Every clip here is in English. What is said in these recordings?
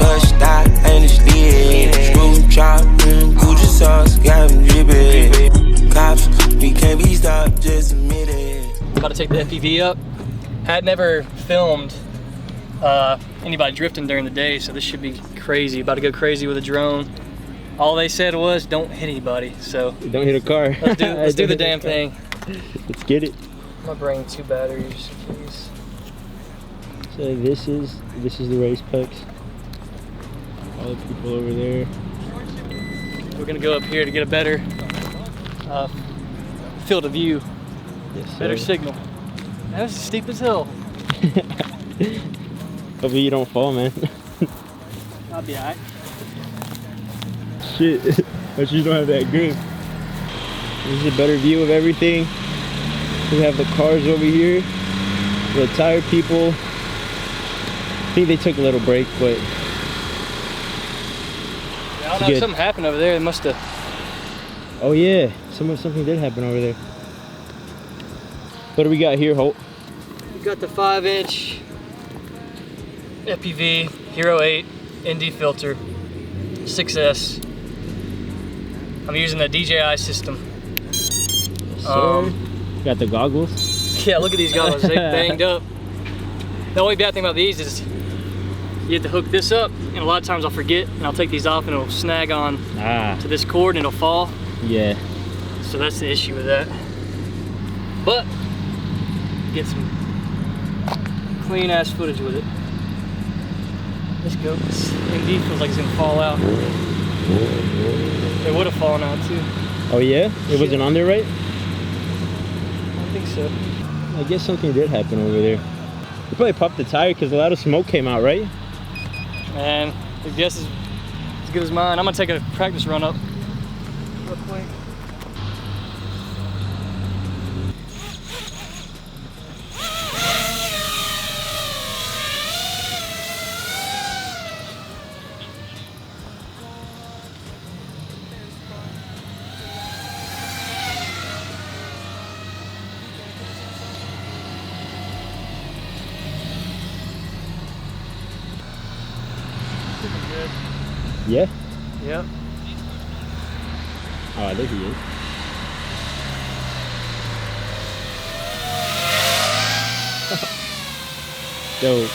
Plush style, and it's lit. Screw chop, Gucci sauce, got him drippin'. Cops, we can't be stopped, just admit it. About to take the FPV up. Had never filmed anybody drifting during the day, so this should be crazy. About to go crazy with a drone. All they said was, don't hit anybody, so. Don't hit a car. Let's do the damn thing. Let's get it. I'm gonna bring 2 batteries, please. So this is the race pucks. All the people over there. We're gonna go up here to get a better field of view. Yes, sir. Better signal. That was steep as hell. Hopefully you don't fall, man. I'll be alright. Shit, but you don't have that grip. This is a better view of everything. We have the cars over here, the tire people. I think they took a little break, but yeah, I don't know, something happened over there. It must have. Oh yeah, something did happen over there. What do we got here, Holt? We got the 5-inch FPV Hero 8 ND filter 6S. I'm using the DJI system. Got the goggles. Yeah, look at these goggles. They banged up. The only bad thing about these is you have to hook this up, and a lot of times I'll forget, and I'll take these off, and it'll snag on to this cord, and it'll fall. Yeah. So that's the issue with that. But get some clean ass footage with it. Let's go. This ND feels like it's gonna fall out. It would have fallen out too. Oh yeah? It wasn't on there, right? I think so. I guess something did happen over there. You probably popped the tire because a lot of smoke came out, right? Man, your guess is as good as mine. I'm gonna take a practice run up real quick. Good. Yeah? Yep. Oh, there he is. Dope.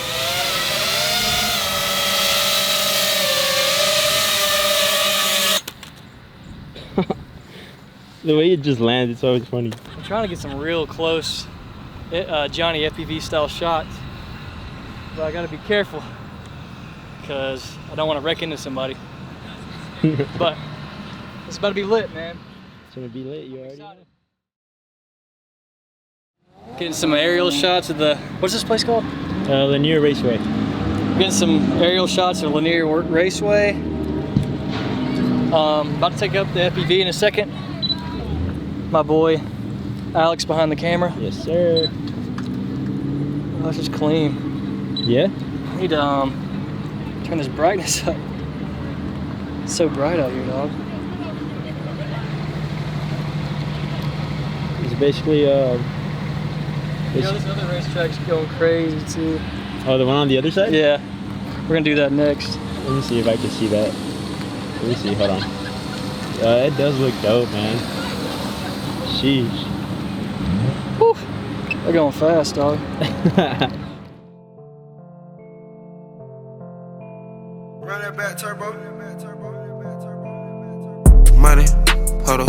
The way it just lands, it's always funny. I'm trying to get some real close Johnny FPV style shots, but I gotta be careful because I don't want to wreck into somebody. But it's about to be lit, man. It's gonna be lit, you already know. Getting some aerial shots of the, what's this place called? Lanier Raceway. Getting some aerial shots of Lanier Raceway. About to take up the FPV in a second. My boy Alex behind the camera. Yes, sir. Oh, this is clean. Yeah? I need to turn this brightness up. It's so bright out here, dog. It's basically You know, this other racetrack's going crazy too. Oh, the one on the other side? Yeah. We're gonna do that next. Let me see if I can see that. Let me see, hold on. It does look dope, man. Sheesh. Woo. They're going fast, dog. Run that back turbo. Money, huddle,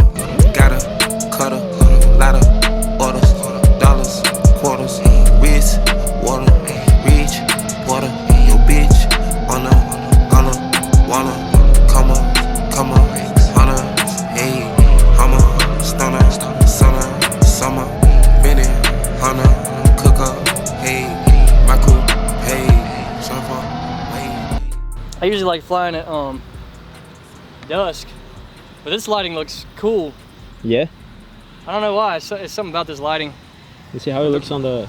gotta, cuddle, lot of orders, dollars, quarters, wrist, water, reach, water, your bitch, on wanna, come on, honor, hey, hummer, stunner, summer, Benny, hunter, cook up, hey, my cool, hey, surfer, hey. I usually like flying at dusk, but this lighting looks cool. Yeah? I don't know why. It's something about this lighting. Let's see how it looks on the.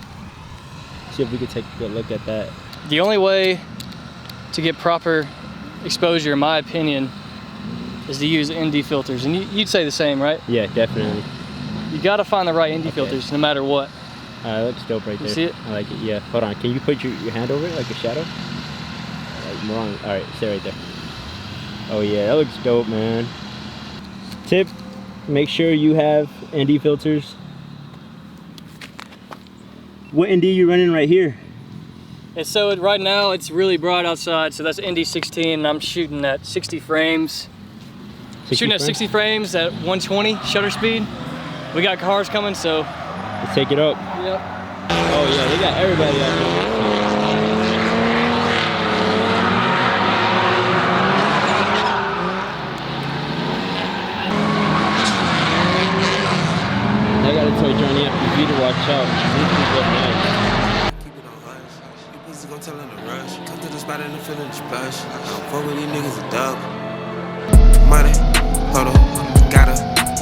See if we can take a good look at that. The only way to get proper exposure, in my opinion, is to use ND filters, and you'd say the same, right? Yeah, definitely. You got to find the right ND filters, no matter what. That looks dope right there. You see it? I like it. Yeah. Hold on. Can you put your hand over it like a shadow? I'm wrong. All right, stay right there. Oh yeah, that looks dope, man. Tip, make sure you have ND filters. What ND you running right here? And so right now it's really bright outside, so that's ND16, and I'm shooting at 60 frames. Shooting at 60 frames at 120 shutter speed. We got cars coming, so let's take it up. Yep. Oh yeah, they got everybody out there. I gotta tell Johnny FPV to watch out. This is what nice. Keep it on hush. You pussy gon' tell him to rush. Come to the spot and the feeling the splash. I don't fuck with these niggas a dub. Money, huddle, gotta,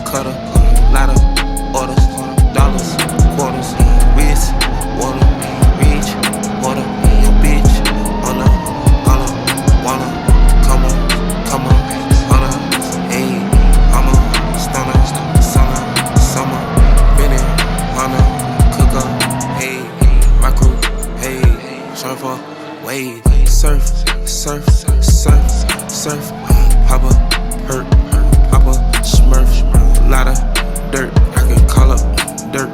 cutter, lot of orders, dollars, quarters, wrist, water, reach, water, your bitch, on the, wanna, come on, on a, hey, I'm a stunner, summer, Benny, Hunter, cooker, hey, my crew, hey, surfer, wave, surf, Papa, hurt, Papa, smurf, lot of dirt, I can call up dirt,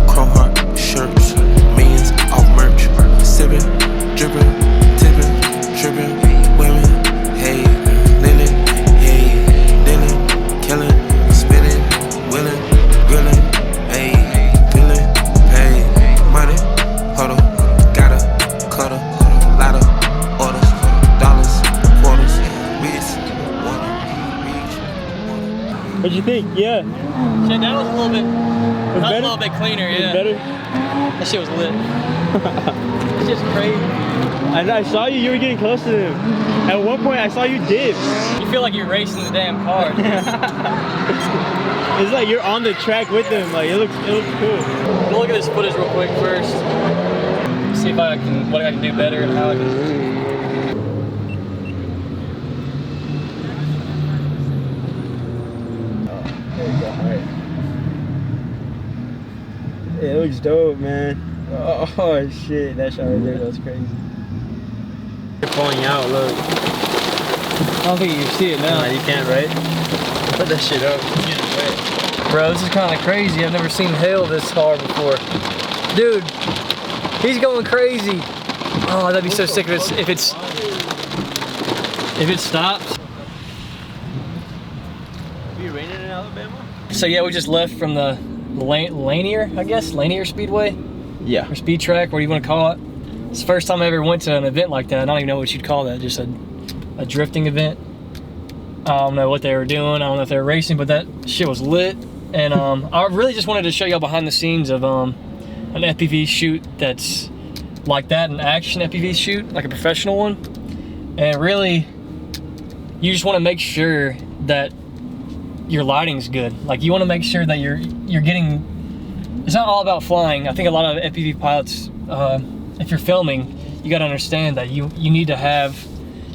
chrome heart, shirts, millions off merch, sipping, dripping, tipping, tripping, women, hey, linen, hey, linen, killing, spinning, willing, grilling, hey, feeling, hey, money, huddle, gotta, cutter, lot of orders, dollars, quarters, wrist, water, reach, water. What'd you think? Yeah. Shit, that was a little bit cleaner, yeah. Better? That shit was lit. It's just crazy. And I saw you were getting close to them. At one point I saw you dip. You feel like you're racing the damn car. It's like you're on the track with them. Like it looks cool. We'll look at this footage real quick first. See if what I can do better and how I can. It looks dope, man. Oh shit, that shot right there, that was crazy. They're falling out, look. I don't think you can see it now. Nah, you can't, right? Put that shit up. Bro, this is kind of crazy. I've never seen hail this hard before. Dude, he's going crazy. Oh, that'd be so sick if it stops. Be raining in Alabama? So yeah, we just left from the Lanier, I guess, Lanier Speedway? Yeah. Or speed track, what do you want to call it? It's the first time I ever went to an event like that. I don't even know what you'd call that, just a drifting event. I don't know what they were doing, I don't know if they were racing, but that shit was lit. And I really just wanted to show y'all behind the scenes of an FPV shoot that's like that, an action FPV shoot, like a professional one. And really, you just want to make sure that your lighting's good. Like you want to make sure that you're getting, it's not all about flying. I think a lot of FPV pilots, if you're filming, you got to understand that you need to have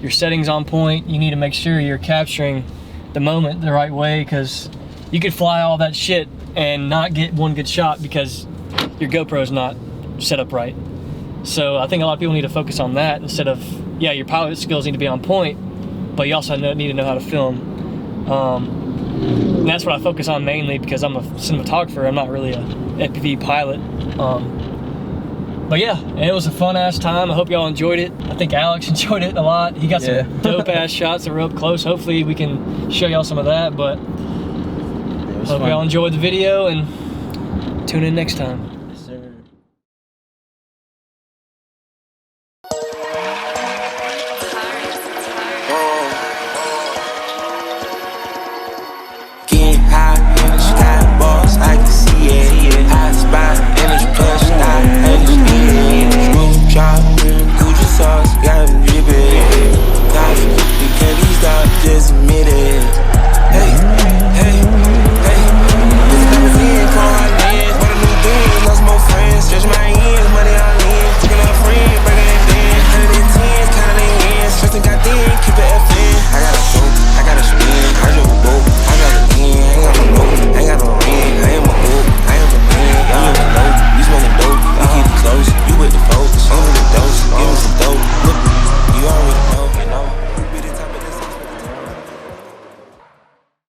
your settings on point. You need to make sure you're capturing the moment the right way, because you could fly all that shit and not get one good shot because your GoPro's not set up right. So I think a lot of people need to focus on that instead of, yeah, your pilot skills need to be on point, but you also need to know how to film. And that's what I focus on mainly because I'm a cinematographer. I'm not really a FPV pilot. But yeah, it was a fun ass time. I hope y'all enjoyed it. I think Alex enjoyed it a lot. He got some dope ass shots that were up close. Hopefully we can show y'all some of that, but hope y'all enjoyed the video and tune in next time.